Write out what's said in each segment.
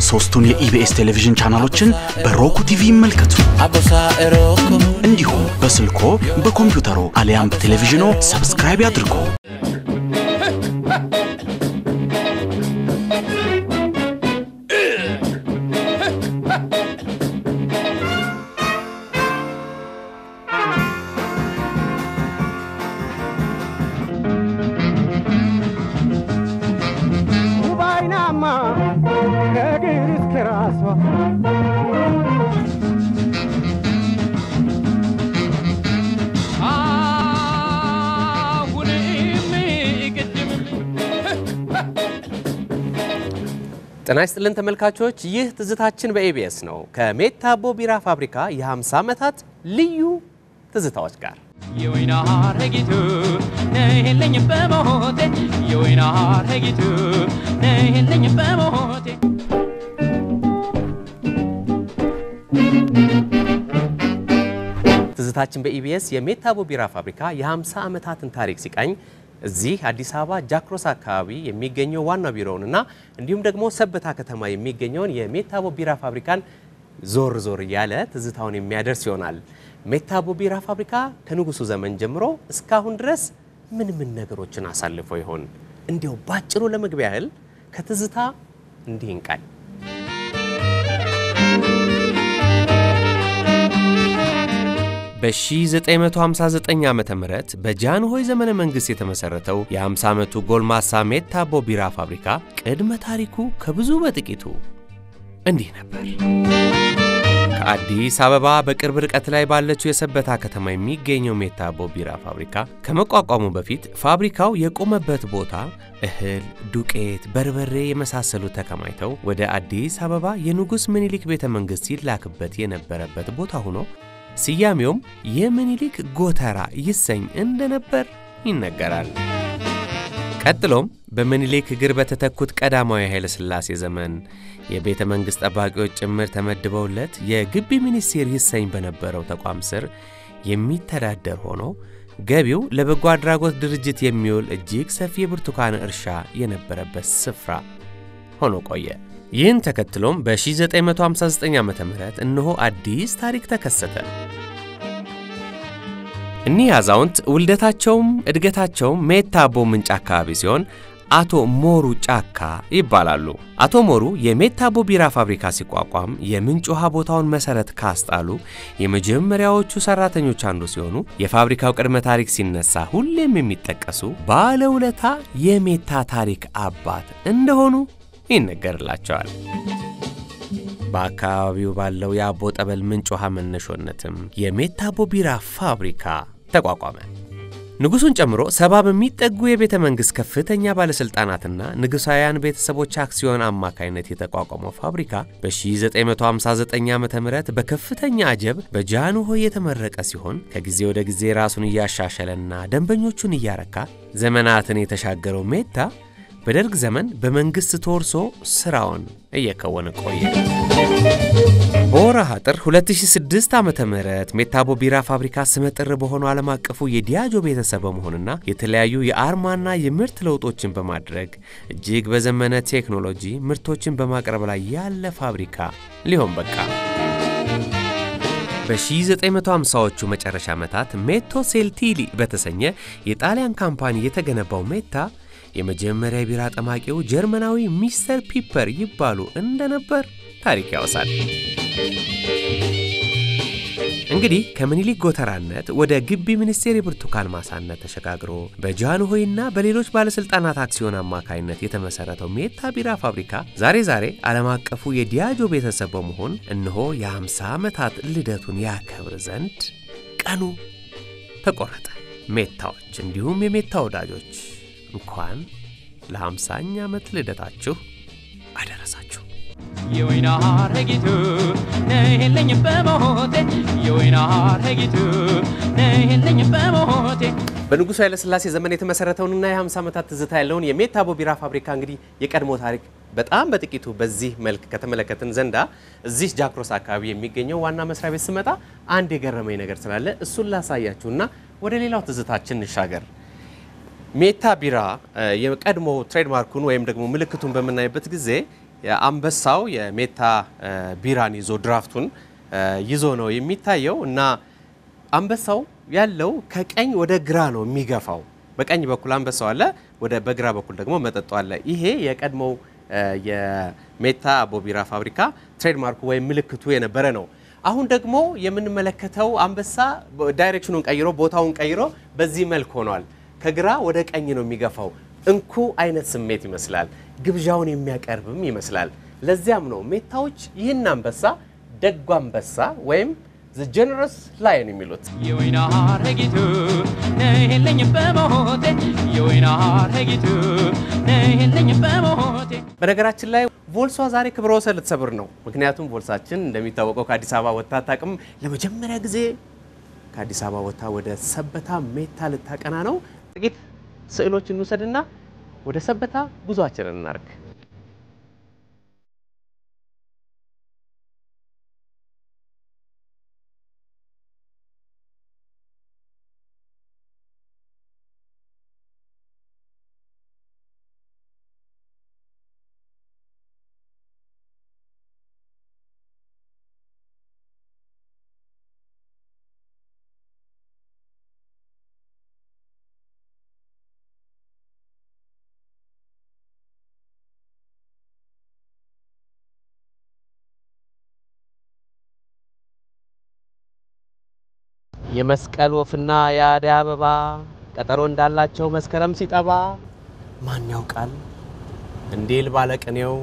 ሶስቱን የኢቢኤስ ቴሌቪዥን ቻናሎችን በሮኩ ቲቪ ይመልከቱ። እንዲሁም በስልኮ በኮምፒውተሩ አሊያም በቴሌቪዥኑ ሰብስክራይብ ያድርጉ። ጤና ይስጥልን ተመልካቾች ይህ ትዝታችን በኢቢኤስ ነው ከሜታቦ ቢራ ፋብሪካ የ50 ዓመታት ልዩ ትዝታዎች ጋር የወይና ሀረጊቱ ነይልኝ በሞቴ የወይና ሀረጊቱ ነይልኝ በሞቴ ትዝታችን በኢቢኤስ የሜታቦ ቢራ ፋብሪካ የ50 ዓመታትን ታሪክ ሲቃኝ እዚህ አዲስ አበባ ጃክሮስ አካባቢ የሚገኘው ዋና ቢሮውንና እንዲሁም ደግሞ ሰበታ ከተማ የሚገኘውን የሜታቦ ቢራ ፋብሪካን ዞር ያለ ትዝታውን የሚያደርስ ይሆናል። ሜታቦ ቢራ ፋብሪካ ከንጉሱ ዘመን ጀምሮ እስካሁን ድረስ ምን ነገሮችን አሳልፎ ይሆን? እንዲያው ባጭሩ ለመግቢያ ያህል ከትዝታ እንዲህ እንቃኝ። በ1959 ዓመተ ምህረት በጃንሆይ ዘመነ መንግስት የተመሰረተው የ50 ዓመቱ ጎልማሳ ሜታቦ ቢራ ፋብሪካ ቅድመ ታሪኩ ከብዙ በጥቂቱ እንዲህ ነበር። ከአዲስ አበባ በቅርብ ርቀት ላይ ባለችው የሰበታ ከተማ የሚገኘው ሜታቦ ቢራ ፋብሪካ ከመቋቋሙ በፊት ፋብሪካው የቆመበት ቦታ እህል፣ ዱቄት፣ በርበሬ የመሳሰሉ ተከማይተው ወደ አዲስ አበባ የንጉስ ምኒልክ ቤተ መንግስት ይላክበት የነበረበት ቦታ ሆኖ ሲያሜውም የምኒልክ ጎተራ ይሰኝ እንደነበር ይነገራል። ቀጥሎም በምኒልክ እግር በተተኩት ቀዳማዊ ኃይለ ሥላሴ ዘመን የቤተ መንግስት ጠባቂዎች ጭምር ተመድበውለት የግቢ ሚኒስቴር ይሰኝ በነበረው ተቋም ስር የሚተዳደር ሆኖ ገቢው ለበጎ አድራጎት ድርጅት የሚውል እጅግ ሰፊ ብርቱካን እርሻ የነበረበት ስፍራ ሆኖ ቆየ። ይህን ተከትሎም በ1959 ዓመተ ምህረት እነሆ አዲስ ታሪክ ተከሰተ። እኒህ አዛውንት ውልደታቸውም እድገታቸውም ሜታቦ ምንጭ አካባቢ ሲሆን አቶ ሞሩ ጫካ ይባላሉ። አቶ ሞሩ የሜታቦ ቢራ ፋብሪካ ሲቋቋም የምንጭ ውሃ ቦታውን መሰረት ካስጣሉ የመጀመሪያዎቹ ሰራተኞች አንዱ ሲሆኑ የፋብሪካው ቅድመ ታሪክ ሲነሳ ሁሌም የሚጠቀሱ ባለውለታ የሜታ ታሪክ አባት እንደሆኑ ይነገርላቸዋል። በአካባቢው ባለው የአቦ ጠበል ምንጭ ውሃ መነሾነትም የሜታቦ ቢራ ፋብሪካ ተቋቋመ። ንጉሱን ጨምሮ 70 በሚጠጉ የቤተ መንግስት ከፍተኛ ባለስልጣናትና ንጉሳውያን ቤተሰቦች አክሲዮን አማካይነት የተቋቋመው ፋብሪካ በ1959 ዓመተ ምህረት በከፍተኛ አጀብ በጃንሆይ የተመረቀ ሲሆን ከጊዜ ወደ ጊዜ ራሱን እያሻሻለና ደንበኞቹን እያረካ ዘመናትን የተሻገረው ሜታ በደርግ ዘመን በመንግስት ተወርሶ ስራውን እየከወነ ቆየ። በወርሃ ጥር 2006 ዓመተ ምህረት ሜታቦ ቢራ ፋብሪካ ስመጥር በሆነው ዓለም አቀፉ የዲያጆ ቤተሰብ በመሆንና የተለያዩ የአርማና የምርት ለውጦችን በማድረግ እጅግ በዘመነ ቴክኖሎጂ ምርቶችን በማቅረብ ላይ ያለ ፋብሪካ ሊሆን በቃ። በ1950ዎቹ መጨረሻ ዓመታት ሜቶ ሴልቲሊ በተሰኘ የጣሊያን ካምፓኒ የተገነባው ሜታ የመጀመሪያ ቢራ ጠማቂው ጀርመናዊ ሚስተር ፒፐር ይባሉ እንደነበር ታሪክ ያወሳል። እንግዲህ ከምኒልክ ጎተራነት ወደ ግቢ ሚኒስቴር የብርቱካን ማሳነት ተሸጋግሮ በጃንሆይና በሌሎች ባለስልጣናት አክሲዮን አማካይነት የተመሰረተው ሜታ ቢራ ፋብሪካ ዛሬ ዓለም አቀፉ የዲያጆ ቤተሰብ በመሆን እነሆ የ50 ዓመታት ልደቱን ያከብር ዘንድ ቀኑ ተቆረጠ። ሜታዎች እንዲሁም የሜታ ወዳጆች እንኳን ለ50ኛ ዓመት ልደታችሁ አደረሳችሁ። የወይና ሀረጊቱ ነይልኝ በሞቴ የወይና ሀረጊቱ ነይልኝ በሞቴ በንጉሱ ኃይለ ሥላሴ ዘመን የተመሰረተውንና የ50 ዓመታት ትዝታ ያለውን የሜታቦ ቢራ ፋብሪካ እንግዲህ የቀድሞ ታሪክ በጣም በጥቂቱ በዚህ መልክ ከተመለከትን ዘንዳ እዚህ ጃክሮስ አካባቢ የሚገኘው ዋና መስሪያ ቤት ስመጣ አንድ የገረመኝ ነገር ስላለ እሱን ላሳያችሁና ወደ ሌላው ትዝታችን እንሻገር። ሜታ ቢራ የቀድሞ ትሬድማርኩን ወይም ደግሞ ምልክቱን በመናይበት ጊዜ አንበሳው የሜታ ቢራን ይዞ ድራፍቱን ይዞ ነው የሚታየው እና አንበሳው ያለው ከቀኝ ወደ ግራ ነው የሚገፋው በቀኝ በኩል አንበሳው አለ ወደ በግራ በኩል ደግሞ መጠጡ አለ ይሄ የቀድሞው የሜታ ቦቢራ ፋብሪካ ትሬድማርኩ ወይ ምልክቱ የነበረ ነው አሁን ደግሞ የምንመለከተው አንበሳ ዳይሬክሽኑን ቀይሮ ቦታውን ቀይሮ በዚህ መልኩ ሆኗል ከግራ ወደ ቀኝ ነው የሚገፋው እንኩ አይነት ስሜት ይመስላል ግብዣውን የሚያቀርብም ይመስላል ለዚያም ነው ሜታዎች ይህን አንበሳ ደጓ አንበሳ ወይም the generous lion የሚሉት የወይና ሐረጊቱ ነይልኝ በሞቴ የወይና ሐረጊቱ ነይልኝ በሞቴ በነገራችን ላይ ቮልሷ ዛሬ ክብረ ወሰን ልትሰብር ነው ምክንያቱም ቮልሳችን እንደሚታወቀው ከአዲስ አበባ ወጣ ታቅም ለመጀመሪያ ጊዜ ከአዲስ አበባ ወጣ ወደ ሰበታ ሜታ ልታቀና ነው ጥቂት ስዕሎችን እንውሰድና ወደ ሰበታ ጉዟችንን እናርግ የመስቀል ወፍና ያዳ አበባ ቀጠሮ እንዳላቸው መስከረም ሲጠባ ማን ያውቃል እንዴል ባለቀኔው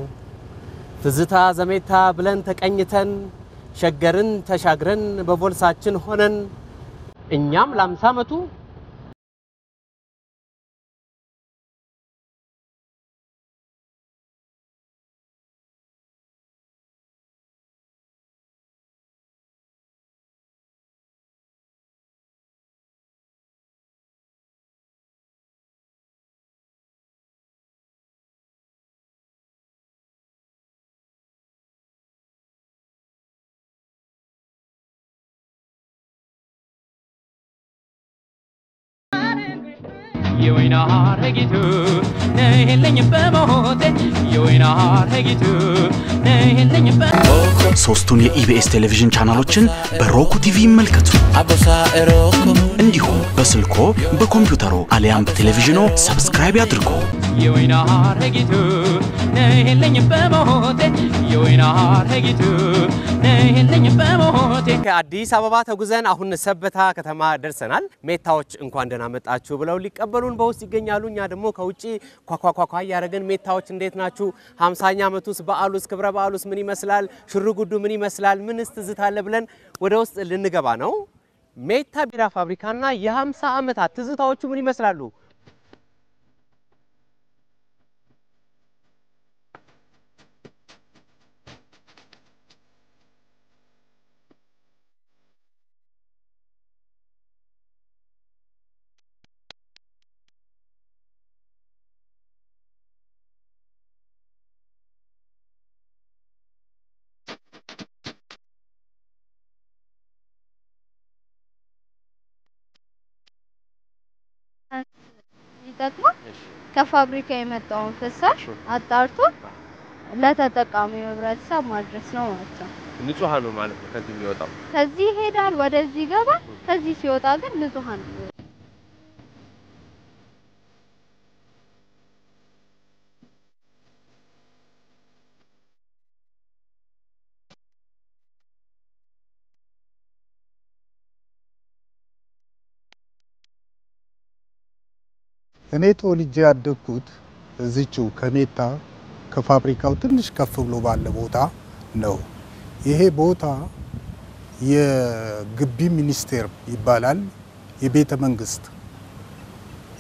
ትዝታ ዘሜታ ብለን ተቀኝተን ሸገርን ተሻግረን በቮልሳችን ሆነን እኛም ለ50 አመቱ የወይና ሐረጊቱ ነይልኝ በሞቴ የወይና ሐረጊቱ ነይልኝ በሞቴ ሶስቱን የኢቢኤስ ቴሌቪዥን ቻናሎችን በሮኩ ቲቪ ይመልከቱ እንዲሁም በስልኮ በኮምፒውተሩ አሊያም በቴሌቪዥኑ ሰብስክራይብ ያድርጉ የወይና ሐረጊቱ ነይልኝ በሞቴ የወይና ሐረጊቱ ነይልኝ በሞቴ ከአዲስ አበባ ተጉዘን አሁን ሰበታ ከተማ ደርሰናል ሜታዎች እንኳን ደህና መጣችሁ ብለው ሊቀበሉን በውስጥ ይገኛሉ እኛ ደግሞ ከውጪ ኳኳኳኳ ያረገን ሜታዎች እንዴት ናችሁ 50ኛ ዓመቱስ በዓሉስ ክብረ በዓሉስ ምን ይመስላል ሽሩጉዱ ምን ይመስላል ምንስ ትዝታለ ብለን ወደ ውስጥ ልንገባ ነው ሜታ ቢራ ፋብሪካና የ50 ዓመታት ትዝታዎቹ ምን ይመስላሉ ይጠቅማ ከፋብሪካ የመጣውን ፍሳሽ አጣርቶ ለተጠቃሚው ህብረተሰብ ማድረስ ነው ማለት ነው ንጹህ ነው ማለት ነው ከዚህ የሚወጣው ከዚህ ሄዳል ወደዚህ ገባ ከዚህ ሲወጣ ግን ንጹህ ነው እኔ ተወልጄ ያደግኩት እዚህው ከሜታ ከፋብሪካው ትንሽ ከፍ ብሎ ባለ ቦታ ነው ይሄ ቦታ የግቢ ሚኒስቴር ይባላል የቤተ መንግስት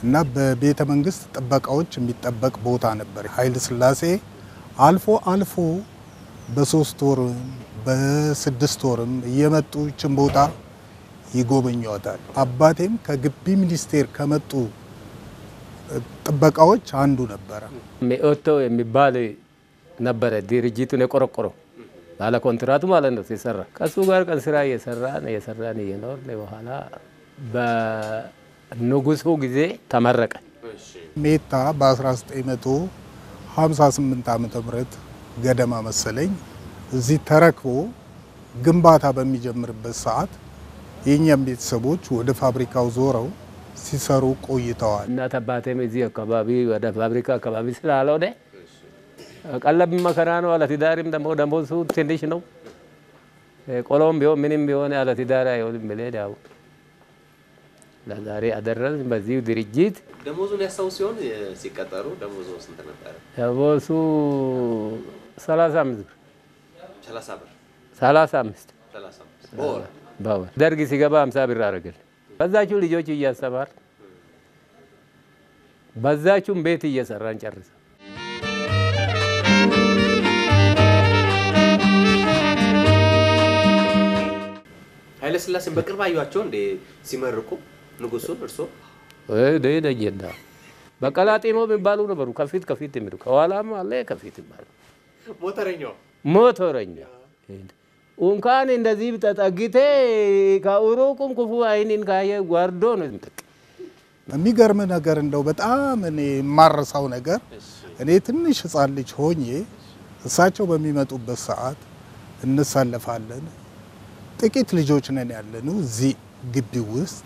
እና በቤተ መንግስት ጥበቃዎች የሚጠበቅ ቦታ ነበር ኃይለ ሥላሴ አልፎ አልፎ በ3 ወር በ6 ወርም እየመጡ ይችን ቦታ ይጎበኛታል አባቴም ከግቢ ሚኒስቴር ከመጡ ጥበቃዎች አንዱ ነበር ሜኦቶ የሚባል ነበር ድርጅቱን የቆረቆረው ባለ ኮንትራቱ ማለት ነው ሲሰራ ከሱ ጋር ቀን ስራ እየሰራን እየኖር በኋላ በንጉሱ ጊዜ ተመረቀ ሜታ በ1958 ዓመተ ምህረት ገደማ መሰለኝ እዚህ ተረክቦ ግንባታ በሚጀምርበት ሰዓት የኛም ቤተሰቦች ወደ ፋብሪካው ዞረው ሲሰሩ ቆይተዋል። እናት አባቴም እዚህ አካባቢ ወደ ፋብሪካ አካባቢ ስላልሆነ ቀለብ መከራ ነው። አለትዳርም ደግሞ ደሞዙ ትንሽ ነው። ቆሎም ቢሆን ምንም ቢሆን አለትዳር አይሆንም ብለን ያው ለዛሬ አደረስን። በዚህ ድርጅት ደሞዙን ያስታውስ ሲሆን ሲቀጠሩ ደሞዙ ስንት ነበር? ደሞዙ 35 ብር 35 በወር ደርግ ሲገባ 50 ብር አደረገል። በዛችሁ ልጆች እያስተማር በዛችሁም ቤት እየሰራን ጨርሰን ኃይለ ሥላሴን በቅርብ አዩአቸው እንዴ ሲመርቁ ንጉሱን? እርሶ ደይደየና በቀላጤሞ የሚባሉ ነበሩ። ከፊት የሚሉ ከኋላም አለ ከፊት ይባሉ ሞተረኛ እንኳን እንደዚህ ተጠግቴ ከኡሩቁም ክፉ አይንን ካየ ጓርዶ ነው እንጥቅ። የሚገርም ነገር እንደው በጣም እኔ የማረሳው ነገር እኔ ትንሽ ህፃን ልጅ ሆኜ እሳቸው በሚመጡበት ሰዓት እንሰለፋለን። ጥቂት ልጆች ነን ያለነው እዚህ ግቢ ውስጥ።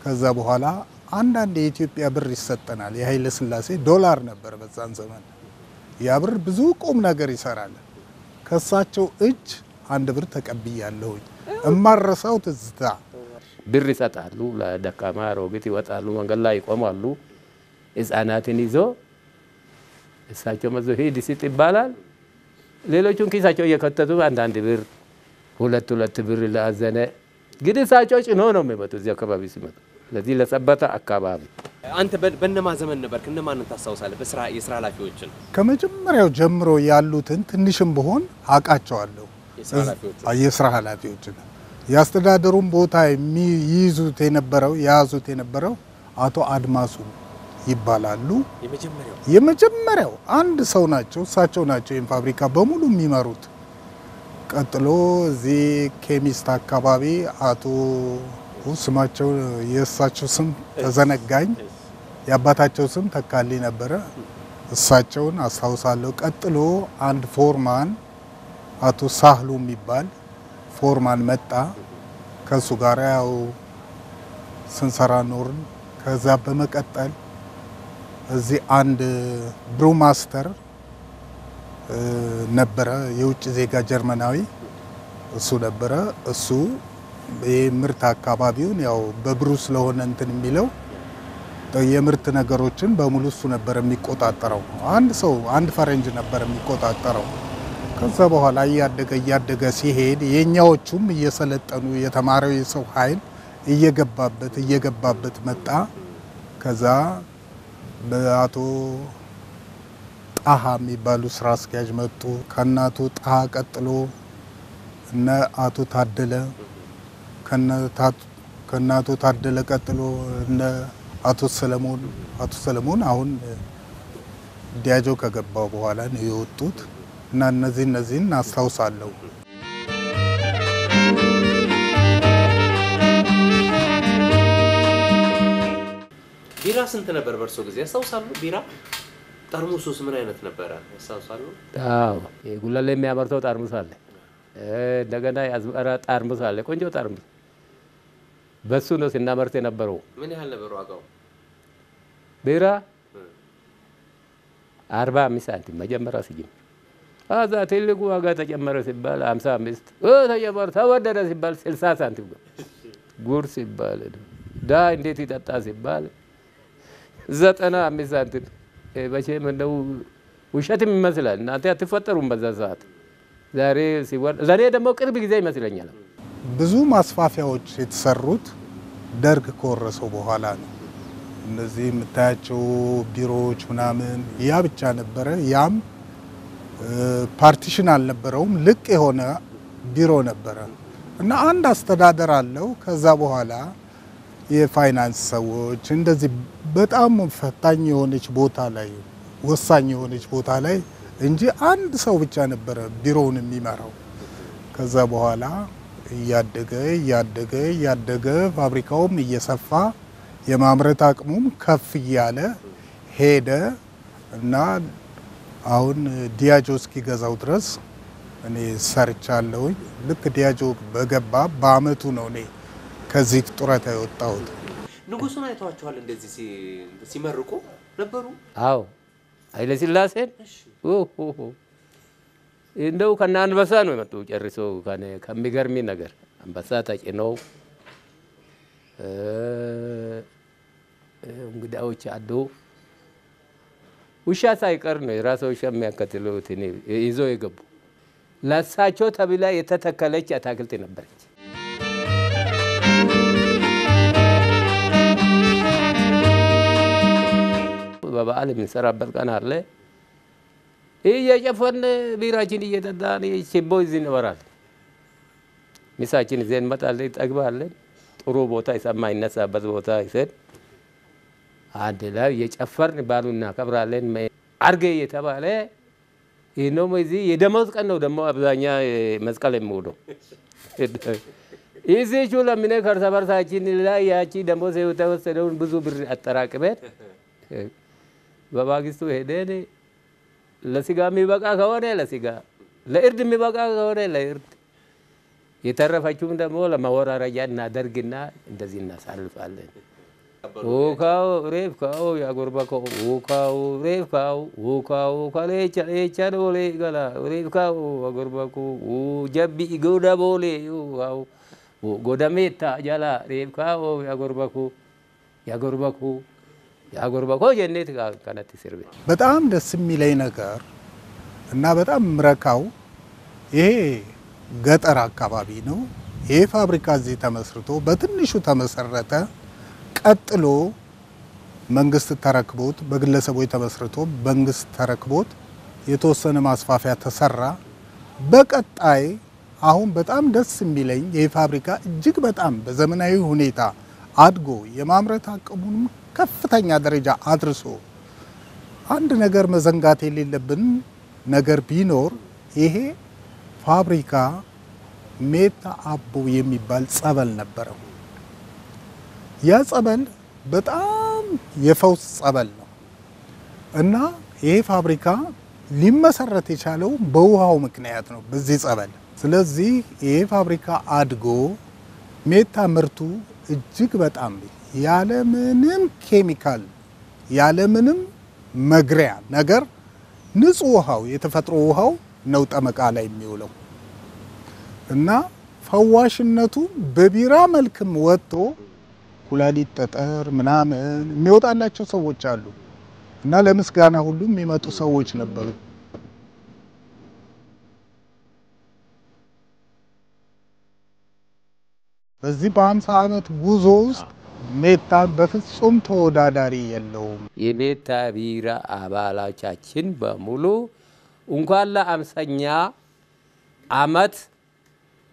ከዛ በኋላ አንዳንድ የኢትዮጵያ ብር ይሰጠናል። የኃይለ ሥላሴ ዶላር ነበር በዛን ዘመን። ያ ብር ብዙ ቁም ነገር ይሰራል። ከሳቸው እጅ አንድ ብር ተቀብያለሁኝ። እማረሳው ትዝታ ብር ይሰጣሉ። ለደካማ አሮጊት ይወጣሉ፣ መንገድ ላይ ይቆማሉ። ህፃናትን ይዞ እሳቸው መዞ ሂድ ሲጥ ይባላል። ሌሎቹን ኪሳቸው እየከተቱ አንዳንድ ብር ሁለት ብር ለአዘነ ግን እሳቸው ጭኖ ነው የሚመጡ እዚህ አካባቢ ሲመጡ። ለዚህ ለሰበታ አካባቢ አንተ በእነማ ዘመን ነበርክ? እነማንን ታስታውሳለህ? የስራ ኃላፊዎችን ከመጀመሪያው ጀምሮ ያሉትን ትንሽም ብሆን አውቃቸዋለሁ። የስራ ኃላፊዎችን ያስተዳደሩን ቦታ የሚይዙት የነበረው አቶ አድማሱ ይባላሉ። የመጀመሪያው አንድ ሰው ናቸው። እሳቸው ናቸው ይህን ፋብሪካ በሙሉ የሚመሩት። ቀጥሎ እዚህ ኬሚስት አካባቢ አቶ ስማቸው የእሳቸው ስም ተዘነጋኝ፣ የአባታቸው ስም ተካሊ ነበረ። እሳቸውን አስታውሳለሁ። ቀጥሎ አንድ ፎርማን አቶ ሳህሉ የሚባል ፎርማን መጣ። ከሱ ጋር ያው ስንሰራ ኖርን። ከዛ በመቀጠል እዚህ አንድ ብሩ ማስተር ነበረ፣ የውጭ ዜጋ ጀርመናዊ እሱ ነበረ። እሱ የምርት አካባቢውን ያው በብሩ ስለሆነ እንትን የሚለው የምርት ነገሮችን በሙሉ እሱ ነበር የሚቆጣጠረው። አንድ ፈረንጅ ነበር የሚቆጣጠረው። ከዛ በኋላ እያደገ ሲሄድ የኛዎቹም እየሰለጠኑ የተማረው የሰው ኃይል እየገባበት መጣ። ከዛ በአቶ ጣሃ የሚባሉ ስራ አስኪያጅ መጡ። ከናቱ ጣሃ ቀጥሎ እነ አቶ ታደለ፣ ከናቱ ታደለ ቀጥሎ እነ አቶ ሰለሞን አሁን ዲያጆ ከገባው በኋላ ነው የወጡት። እና እነዚህን አስታውሳለሁ። ቢራ ስንት ነበር በርሶ ጊዜ ያስታውሳሉ? ቢራ ጠርሙሱስ ምን አይነት ነበረ ያስታውሳሉ? አዎ የጉላሌ የሚያመርተው ጠርሙስ አለ። እንደገና የአዝመራ ጠርሙስ አለ፣ ቆንጆ ጠርሙስ። በሱ ነው ሲናመርት የነበረው። ምን ያህል ነበር ዋጋው? ቢራ 45 ሳንቲም መጀመሪያ ሲጀምር፣ አዛ ትልቁ ዋጋ ተጨመረ ሲባል 55 ተጨመረ፣ ተወደደ ሲባል 60 ሳንቲም ጉርስ ሲባል ዳ እንዴት ይጠጣ ሲባል 95 ሳንቲም። በቼም እንደው ውሸትም ይመስላል። እናንተ አትፈጠሩም በዛ ሰዓት። ዛሬ ሲወር ለኔ ደግሞ ቅርብ ጊዜ ይመስለኛል። ብዙ ማስፋፊያዎች የተሰሩት ደርግ ከወረሰው በኋላ ነው። እነዚህ የምታያቸው ቢሮዎች ምናምን ያ ብቻ ነበረ። ያም ፓርቲሽን አልነበረውም፣ ልቅ የሆነ ቢሮ ነበረ እና አንድ አስተዳደር አለው። ከዛ በኋላ የፋይናንስ ሰዎች እንደዚህ በጣም ፈታኝ የሆነች ቦታ ላይ ወሳኝ የሆነች ቦታ ላይ እንጂ አንድ ሰው ብቻ ነበረ ቢሮውን የሚመራው። ከዛ በኋላ እያደገ ፋብሪካውም እየሰፋ የማምረት አቅሙም ከፍ እያለ ሄደ እና አሁን ዲያጆ እስኪገዛው ድረስ እኔ ሰርቻለሁ። ልክ ዲያጆ በገባ በአመቱ ነው እኔ ከዚህ ጡረታ የወጣሁት። ንጉሱን አይተዋቸዋል እንደዚህ ሲመርቁ ነበሩ? አዎ ኃይለ ሥላሴን እንደው ከነ አንበሳ ነው የመጡ ጨርሶ ከሚገርሚ ነገር አንበሳ ተጭነው እንግዳዎች አዱ ውሻ ሳይቀር ነው የራሱ ውሻ የሚያከትሉት ይዞ የገቡ ለሳቸው ተብላ የተተከለች አታክልት ነበረች። በበዓል የምንሰራበት ቀን አለ። እየጨፈን ቢራችን እየጠጣን ችቦ ይዘን እንበራለን። ምሳችን ይዘን እንመጣለን፣ እንጠግባለን። ጥሩ ቦታ የማይነሳበት ቦታ ይዘን አንድ ላይ እየጨፈርን በዓሉን እናከብራለን። አርገ እየተባለ ይህነው እዚህ የደመወዝ ቀን ነው ደግሞ አብዛኛ መስቀል የሚውለው ይዚቹ ለምን ከርሰ በርሳችን ላይ ያቺ ደመወዝ የተወሰደውን ብዙ ብር አጠራቅመን በማግስቱ ሄደን ለስጋ የሚበቃ ከሆነ ለስጋ ለእርድ የሚበቃ ከሆነ ለእርድ የተረፈችውም ደግሞ ለማወራረጃ እናደርግና እንደዚህ እናሳልፋለን። ውካው ሬፍካው ያጎርባከው ውካው ሬፍካው ውካው ካሌቻ ዶሌ ገላ ሬፍካው ያጎርባኩ ጀቢ ጎዳቦሌ ውካው ጎዳሜታ ጃላ ሬፍካው ያጎርባኩ ጀኔት ካናት ሲርቤ በጣም ደስ የሚለኝ ነገር እና በጣም ምረካው ይሄ ገጠር አካባቢ ነው። ይሄ ፋብሪካ እዚህ ተመስርቶ በትንሹ ተመሰረተ። ቀጥሎ መንግስት ተረክቦት በግለሰቦች ተመስርቶ መንግስት ተረክቦት የተወሰነ ማስፋፊያ ተሰራ። በቀጣይ አሁን በጣም ደስ የሚለኝ ይሄ ፋብሪካ እጅግ በጣም በዘመናዊ ሁኔታ አድጎ የማምረት አቅሙን ከፍተኛ ደረጃ አድርሶ አንድ ነገር መዘንጋት የሌለብን ነገር ቢኖር ይሄ ፋብሪካ ሜታ አቦ የሚባል ጸበል ነበረው። ያ ጸበል በጣም የፈውስ ጸበል ነው እና ይሄ ፋብሪካ ሊመሰረት የቻለው በውሃው ምክንያት ነው፣ በዚህ ጸበል። ስለዚህ ይሄ ፋብሪካ አድጎ ሜታ ምርቱ እጅግ በጣም ያለምንም ኬሚካል ያለምንም መግሪያ ነገር ንጹህ ውሃው የተፈጥሮ ውሃው ነው ጠመቃ ላይ የሚውለው እና ፈዋሽነቱ በቢራ መልክም ወጥቶ ኩላሊት ጠጠር ምናምን የሚወጣላቸው ሰዎች አሉ እና ለምስጋና ሁሉ የሚመጡ ሰዎች ነበሩ። በዚህ በ50 ዓመት ጉዞ ውስጥ ሜታ በፍጹም ተወዳዳሪ የለውም። የሜታ ቢራ አባላቻችን በሙሉ እንኳን ለ50ኛ ዓመት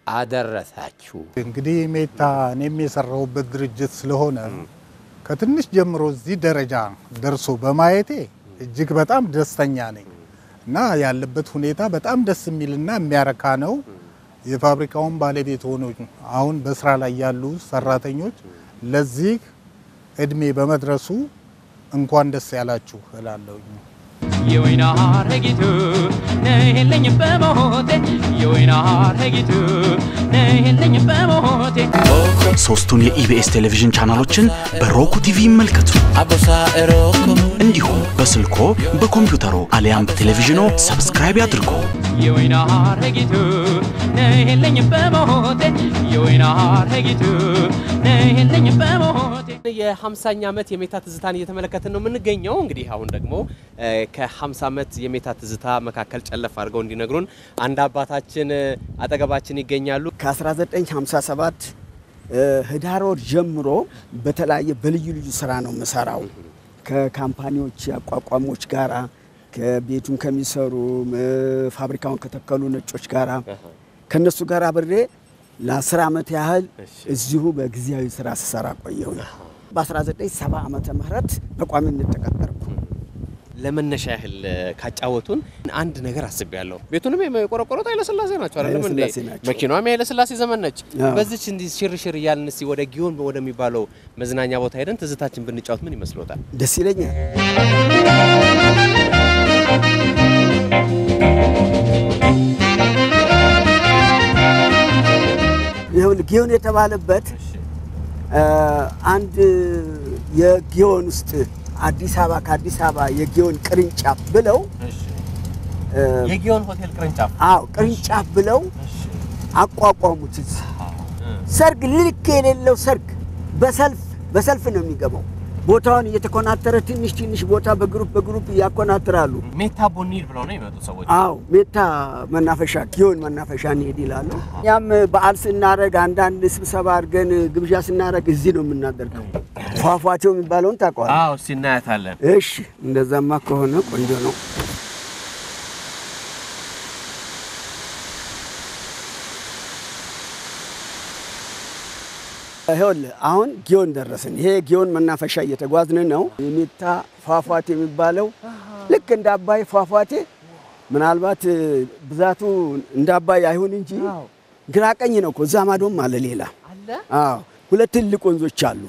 አደረሳችሁ። እንግዲህ ሜታ እኔም የሰራሁበት ድርጅት ስለሆነ ከትንሽ ጀምሮ እዚህ ደረጃ ደርሶ በማየቴ እጅግ በጣም ደስተኛ ነኝ እና ያለበት ሁኔታ በጣም ደስ የሚልና የሚያረካ ነው። የፋብሪካውን ባለቤት ሆኖ አሁን በስራ ላይ ያሉ ሰራተኞች ለዚህ እድሜ በመድረሱ እንኳን ደስ ያላችሁ እላለሁ። የወይና ሐረጊቱ ነይልኝ በሞቴ የወይና ሐረጊቱ ነይልኝ በሞቴ ሶስቱን የኢቢኤስ ቴሌቪዥን ቻናሎችን በሮኩ ቲቪ ይመልከቱ። እንዲሁም በስልኮ በኮምፒውተሩ አሊያም በቴሌቪዥኑ ሰብስክራይብ ያድርጉ። የወይና ሐረጊቱ ነይልኝ በሞቴ የወይና ሐረጊቱ ነይልኝ በሞቴ የ50ኛ ዓመት የሜታ ትዝታን እየተመለከትን ነው የምንገኘው። እንግዲህ አሁን ደግሞ ከ50 ዓመት የሜታ ትዝታ መካከል ጨለፍ አድርገው እንዲነግሩን አንድ አባታችን አጠገባችን ይገኛሉ። ከ1957 ህዳር ወር ጀምሮ በተለያየ በልዩ ልዩ ስራ ነው መሰራው ከካምፓኒዎች አቋቋሞች ጋራ ከቤቱን ከሚሰሩ ፋብሪካውን ከተከሉ ነጮች ጋራ ከነሱ ጋር አብሬ ለ10 ዓመት ያህል እዚሁ በግዚያዊ ስራ ሰራ ቆየው። በ1970 ዓመተ ምህረት በቋሚነት ተቀጠርኩ። ለመነሻ ያህል ካጫወቱን አንድ ነገር አስቤያለሁ። ቤቱንም የቆረቆሩት ኃይለ ሥላሴ ናቸው አይደለም እንዴ? መኪናዋም የኃይለ ሥላሴ ዘመን ነች። በዚህች እንዲህ ሽርሽር እያልን እስቲ ወደ ጊዮን ወደሚባለው መዝናኛ ቦታ ሄደን ትዝታችን ብንጫወት ምን ይመስሎታል? ደስ ይለኛል። ጊዮን የተባለበት አንድ የጊዮን ውስጥ አዲስ አበባ ከአዲስ አበባ የጊዮን ቅርንጫፍ ብለው የጊዮን ሆቴል ቅርንጫፍ አዎ ቅርንጫፍ ብለው አቋቋሙት። ሰርግ ልክ የሌለው ሰርግ በሰልፍ ነው የሚገባው። ቦታውን እየተኮናተረ ትንሽ ቦታ በግሩፕ ያኮናተራሉ። ሜታ ቦኒል ብለው ነው የሚመጡ ሰዎች። አዎ ሜታ መናፈሻ ጊዮን መናፈሻ እንሄድ ይላሉ። ያም በዓል ስናረግ አንዳንድ ስብሰባ አድርገን ግብዣ ስናረግ እዚህ ነው የምናደርገው። ፏፏቴው የሚባለውን ታውቀዋለህ? አዎ ሲናያታለን። እሺ እንደዛማ ከሆነ ቆንጆ ነው። ይኸውልህ አሁን ጊዮን ደረስን። ይሄ ጊዮን መናፈሻ እየተጓዝን ነው። የሜታ ፏፏቴ የሚባለው ልክ እንደ አባይ ፏፏቴ ምናልባት ብዛቱ እንደ አባይ አይሁን እንጂ ግራ ቀኝ ነው እኮ። እዛ ማዶም አለ ሌላ አለ። አዎ ሁለት ትልቅ ወንዞች አሉ።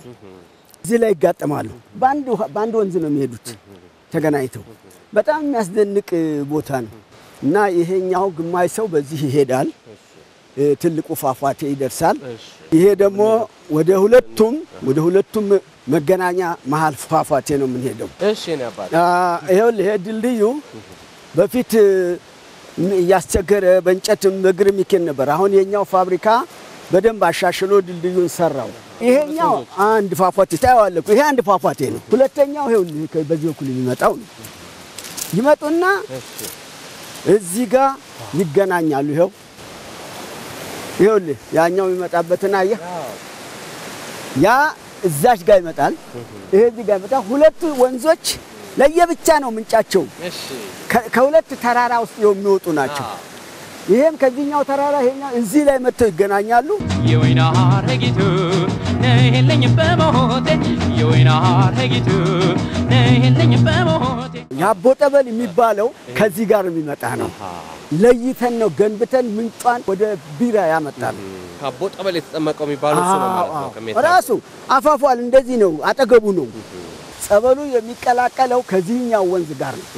እዚህ ላይ ይጋጠማሉ። በአንድ ወንዝ ነው የሚሄዱት ተገናኝተው። በጣም የሚያስደንቅ ቦታ ነው እና ይሄኛው ግማሽ ሰው በዚህ ይሄዳል። ትልቁ ፏፏቴ ይደርሳል። ይሄ ደግሞ ወደ ሁለቱም መገናኛ መሃል ፏፏቴ ነው የምንሄደው። እሺ ነው አባቴ። ይሄ ድልድዩ በፊት ያስቸገረ በእንጨትም በእግርም ይኬድ ነበር። አሁን የኛው ፋብሪካ በደንብ አሻሽሎ ድልድዩን ሰራው። ይሄኛው አንድ ፏፏቴ ታያዋለህ። ይሄ አንድ ፏፏቴ ነው። ሁለተኛው ይሄ በዚህ በኩል የሚመጣው ነው። ይመጡና እዚህ ጋር ይገናኛሉ። ይኸውልህ ያኛው የሚመጣበትና ያ እዛች ጋር ይመጣል። ይሄ እዚህ ጋር ይመጣል። ሁለቱ ወንዞች ለየብቻ ነው ምንጫቸው። ከሁለት ተራራ ውስጥ የሚወጡ ናቸው። ይሄም ከዚህኛው ተራራ ይሄኛው እዚህ ላይ መጥተው ይገናኛሉ። የወይና ሐረጊቱ ነይልኝ በሞቴ የወይና ሐረጊቱ ነይልኝ በሞቴ ያቦ ጠበል የሚባለው ከዚህ ጋር የሚመጣ ነው። ለይተን ነው ገንብተን ምንጯን ወደ ቢራ ያመጣል። ያቦ ጠበል የተጠመቀው የሚባለው እሱ ነው ማለት ነው። ከሜታ ራሱ አፋፏል እንደዚህ ነው፣ አጠገቡ ነው። ጸበሉ የሚቀላቀለው ከዚህኛው ወንዝ ጋር ነው።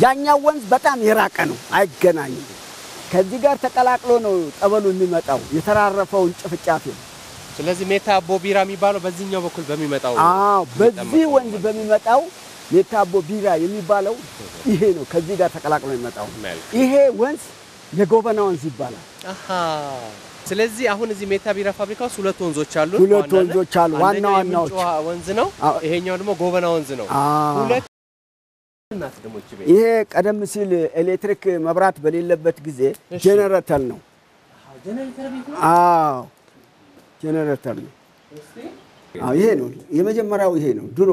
ያኛው ወንዝ በጣም የራቀ ነው፣ አይገናኝም። ከዚህ ጋር ተቀላቅሎ ነው ጸበሉ የሚመጣው የተራረፈውን ጭፍጫፊ። ስለዚህ ሜታ አቦ ቢራ የሚባለው በዚህኛው በኩል በሚመጣው በዚህ ወንዝ በሚመጣው ሜታ አቦ ቢራ የሚባለው ይሄ ነው። ከዚህ ጋር ተቀላቅሎ የሚመጣው ይሄ ወንዝ የጎበና ወንዝ ይባላል። ስለዚህ አሁን እዚህ ሜታ ቢራ ፋብሪካ ውስጥ ሁለት ወንዞች አሉ። ዋናዎች ወንዝ ነው፣ ይሄኛው ደግሞ ጎበና ወንዝ ነው። ሁለት ይሄ ቀደም ሲል ኤሌክትሪክ መብራት በሌለበት ጊዜ ጄነሬተር ነው። ጄነሬተር ነው። ይሄ ነው የመጀመሪያው። ይሄ ነው ድሮ።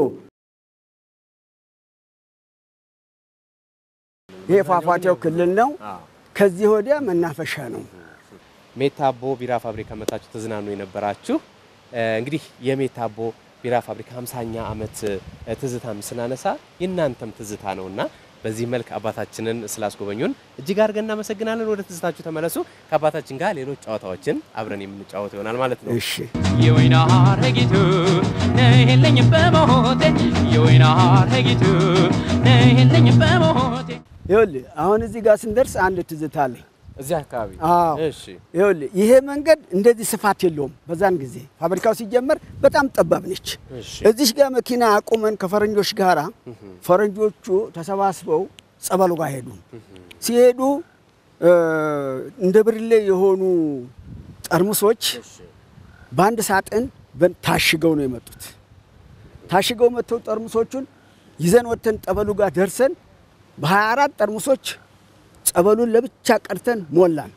ይሄ ፏፏቴው ክልል ነው። ከዚህ ወዲያ መናፈሻ ነው። ሜታ አቦ ቢራ ፋብሪካ መታችሁ ተዝናኑ የነበራችሁ እንግዲህ የሜታ አቦ ቢራ ፋብሪካ 50ኛ ዓመት ትዝታም ስናነሳ የናንተም ትዝታ ነውና በዚህ መልክ አባታችንን ስላስጎበኙን እጅግ አድርገን እናመሰግናለን። ወደ ትዝታችሁ ተመለሱ። ከአባታችን ጋር ሌሎች ጨዋታዎችን አብረን የምንጫወት ይሆናል ማለት ነው። እሺ የወይና ሐረጊቱ ነይልኝ በሞቴ የወይና ሐረጊቱ ነይልኝ በሞቴ። ይኸውልህ አሁን እዚህ ጋር ስንደርስ አንድ ትዝታ አለ። እዚህ አካባቢ እሺ ይኸውልህ ይሄ መንገድ እንደዚህ ስፋት የለውም። በዛን ጊዜ ፋብሪካው ሲጀመር በጣም ጠባብ ነች። እዚህ ጋር መኪና አቁመን ከፈረንጆች ጋራ ፈረንጆቹ ተሰባስበው ጸበሉ ጋር ሄዱ። ሲሄዱ እንደ ብርሌ የሆኑ ጠርሙሶች በአንድ ሳጥን ታሽገው ነው የመጡት። ታሽገው መጥተው ጠርሙሶቹን ይዘን ወጥተን ጠበሉ ጋር ደርሰን በ24 ጠርሙሶች ጸበሉን ለብቻ ቀርተን ሞላን።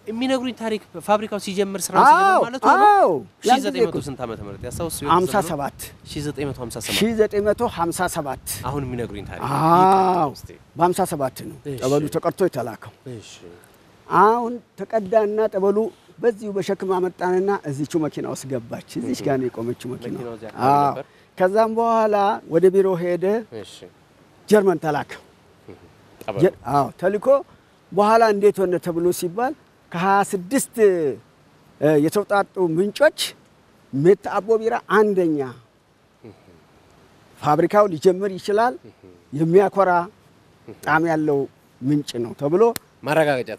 የሚነግሩኝ ታሪክ ፋብሪካው ሲጀምር ስራው ሲጀምር ማለት ነው 1900 ስንት ዓመተ ምህረት ያሳውሱ? 1957 አሁን የሚነግሩኝ ታሪክ በ57 ነው ጠበሉ ተቀርቶ የተላከው። አሁን ተቀዳና ጠበሉ በዚሁ በሸክም አመጣንና እዚቹ መኪና ውስጥ ገባች። እዚች ጋር ነው የቆመችው መኪና። ከዛም በኋላ ወደ ቢሮ ሄደ። ጀርመን ተላከ። ተልኮ በኋላ እንዴት ሆነ ተብሎ ሲባል ከ26 የተውጣጡ ምንጮች ሜታ አቦ ቢራ አንደኛ ፋብሪካው ሊጀምር ይችላል የሚያኮራ ጣም ያለው ምንጭ ነው ተብሎ ማረጋገጫ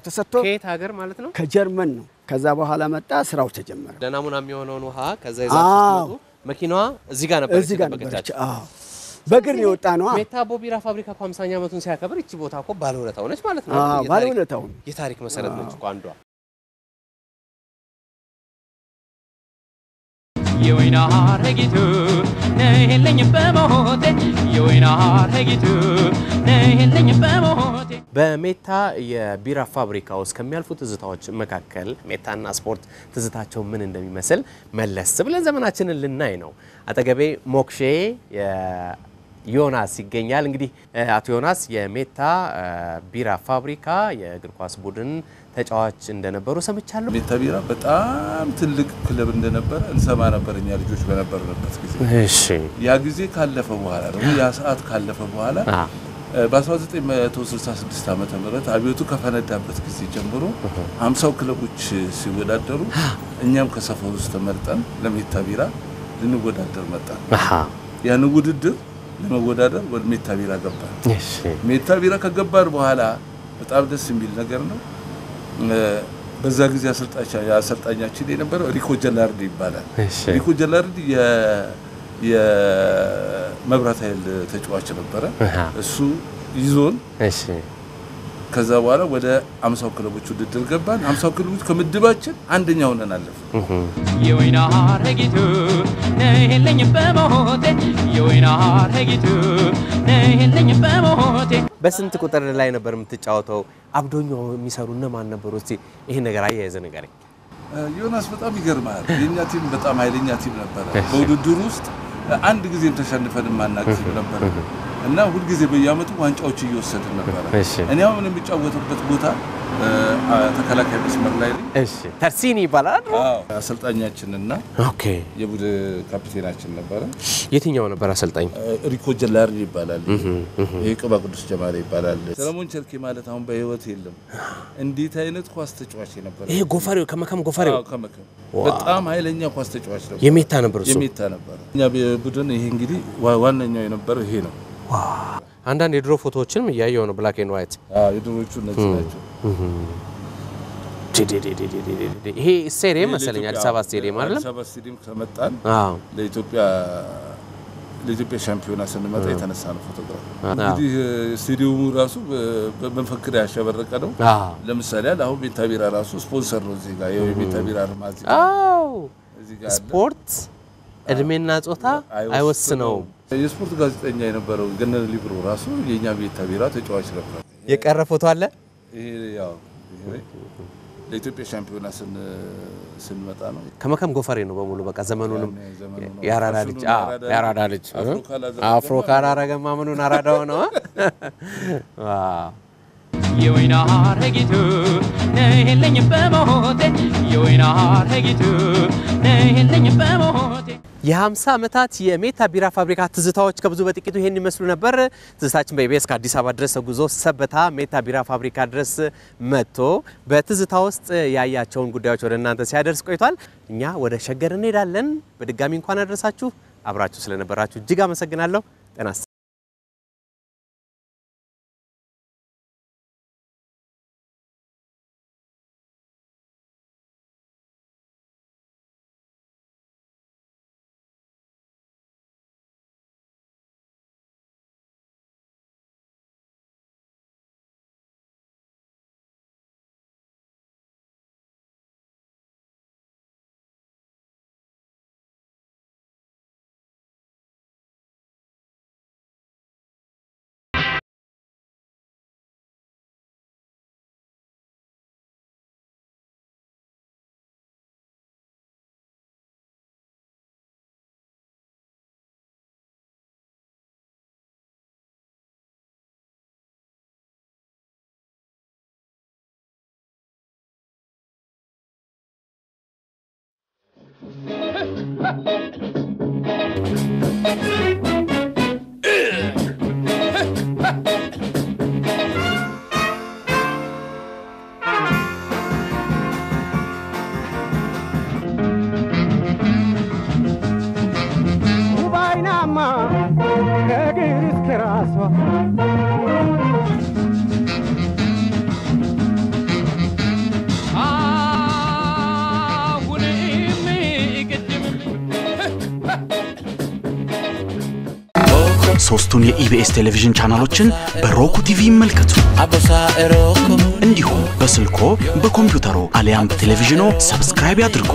ተሰጥቶ ከየት ሀገር ማለት ነው? ከጀርመን ነው። ከዛ በኋላ መጣ ስራው ተጀመረ። ለናሙና የሚሆነውን ውሃ ከዛ ይዛችሁ መኪናዋ እዚህ ጋር ነበረች። በእግር ነው የወጣ ነው። ሜታ አቦ ቢራ ፋብሪካ 50ኛ ዓመቱን ሲያከብር እቺ ቦታ እኮ ባለውለታው ነች ማለት ነው። ባለውለታው የታሪክ መሰረት ነች እኮ አንዷ። የወይና ሐረጊቱ ነይልኝ በሞቴ የወይና ሐረጊቱ ነይልኝ በሞቴ በሜታ የቢራ ፋብሪካ ውስጥ ከሚያልፉ ትዝታዎች መካከል ሜታና ስፖርት ትዝታቸው ምን እንደሚመስል መለስ ብለን ዘመናችንን ልናይ ነው። አጠገቤ ሞክሼ ዮናስ ይገኛል። እንግዲህ አቶ ዮናስ የሜታ ቢራ ፋብሪካ የእግር ኳስ ቡድን ተጫዋች እንደነበሩ ሰምቻለሁ። ሜታ ቢራ በጣም ትልቅ ክለብ እንደነበረ እንሰማ ነበር እኛ ልጆች በነበርንበት ጊዜ። እሺ ያ ጊዜ ካለፈ በኋላ ነው ያ ሰዓት ካለፈ በኋላ በ1966 ዓመተ ምህረት አብዮቱ ከፈነዳበት ጊዜ ጀምሮ 50 ክለቦች ሲወዳደሩ እኛም ከሰፈሩ ውስጥ ተመርጠን ለሜታ ቢራ ልንወዳደር መጣን። ያን ውድድር ለመወዳደር ወደ ሜታ ቢራ ገባን። እሺ ሜታ ቢራ ከገባን በኋላ በጣም ደስ የሚል ነገር ነው። በዛ ጊዜ አሰልጣኛችን የነበረው ሪኮ ጀላርዲ ይባላል። ሪኮ ጀላርዲ የመብራት ኃይል ተጫዋች ነበረ። እሱ ይዞን ከዛ በኋላ ወደ 50 ክለቦች ውድድር ገባን። 50 ክለቦች ከምድባችን አንደኛ ሆነን አለፍን። የወይና ሐረጊቱ ነይልኝ በሞቴ የወይና ሐረጊቱ ነይልኝ በሞቴ በስንት ቁጥር ላይ ነበር የምትጫወተው? አብዶኞ የሚሰሩ እነማን ነበሩ? እስቲ ይሄን ነገር አያይዘ ንገረኝ። ዮናስ በጣም ይገርማል። የኛ ቲም በጣም ኃይለኛ ቲም ነበር። በውድድሩ ውስጥ አንድ ጊዜም ተሸንፈን ማናውቅ ነበር እና ሁሉ ጊዜ በየአመቱ ዋንጫዎች እየወሰድን ነበር። እኔ አሁን የሚጫወተበት ቦታ ተከላካይ መስመር ላይ ነው። እሺ ተርሲኒ ይባላል። አሰልጣኛችንና ኦኬ የቡድን ካፒቴናችን ነበረ። የትኛው ነበር አሰልጣኝ? ሪኮ ጀላርዲ ይባላል። የቅባ ቅዱስ ጀማሪ ይባላል። ሰለሞን ቸርኬ ማለት አሁን በህይወት የለም። እንዴት አይነት ኳስ ተጫዋች ነበር! ይሄ ጎፈሬው ከመከም ጎፈሬው በጣም ኃይለኛ ኳስ ተጫዋች ነበር። የሜታ ነበር እሱ። የሜታ ነበር። እኛ ቡድን ይሄ እንግዲህ ዋነኛው የነበረው ይሄ ነው። አንዳንድ የድሮ ፎቶዎችንም እያየው ነው ብላክ ኤንድ ዋይት። የድሮቹ እነዚህ ናቸው። ይሄ ስቴዲየም መሰለኝ አዲስ አበባ ስቴዲየም አይደለም? አዲስ አበባ ስቴዲየም ከመጣን ለኢትዮጵያ ሻምፒዮና ስንመጣ የተነሳ ነው ፎቶግራፍ። እንግዲህ ስቴዲየሙ ራሱ በመፈክር ያሸበረቀ ነው። ለምሳሌ አሁን ሜታ ቢራ ራሱ ስፖንሰር ነው እዚህ ጋር የሜታ ቢራ አርማዚ። እዚህ ጋር ስፖርት እድሜና ጾታ አይወስነውም። የስፖርት ጋዜጠኛ የነበረው ገነነ ሊብሮ ራሱ የኛ ሜታ ቢራ ተጫዋች ነበር። የቀረ ፎቶ አለ? ይሄ ያው ለኢትዮጵያ ሻምፒዮና ስንመጣ ነው። ከመከም ጎፈሬ ነው በሙሉ በቃ ዘመኑንም ያራዳ ልጅ አፍሮ ካላረገማ ምኑን አራዳው ነው። የወይና ሐረጊቱ ነይልኝ በሞቴ የወይና ሐረጊቱ ነይልኝ በሞቴ የ50 ዓመታት የሜታ ቢራ ፋብሪካ ትዝታዎች ከብዙ በጥቂቱ ይሄን ይመስሉ ነበር። ትዝታችን በኢቢኤስ ከአዲስ አበባ ድረስ ተጉዞ ሰበታ ሜታ ቢራ ፋብሪካ ድረስ መጥቶ በትዝታ ውስጥ ያያቸውን ጉዳዮች ወደ እናንተ ሲያደርስ ቆይቷል። እኛ ወደ ሸገር እንሄዳለን። በድጋሚ እንኳን አደረሳችሁ። አብራችሁ ስለነበራችሁ እጅግ አመሰግናለሁ። ጤና ሶስቱን የኢቢኤስ ቴሌቪዥን ቻናሎችን በሮኩ ቲቪ ይመልከቱ። እንዲሁም በስልኮ በኮምፒውተሩ አሊያም በቴሌቪዥኑ ሰብስክራይብ ያድርጉ።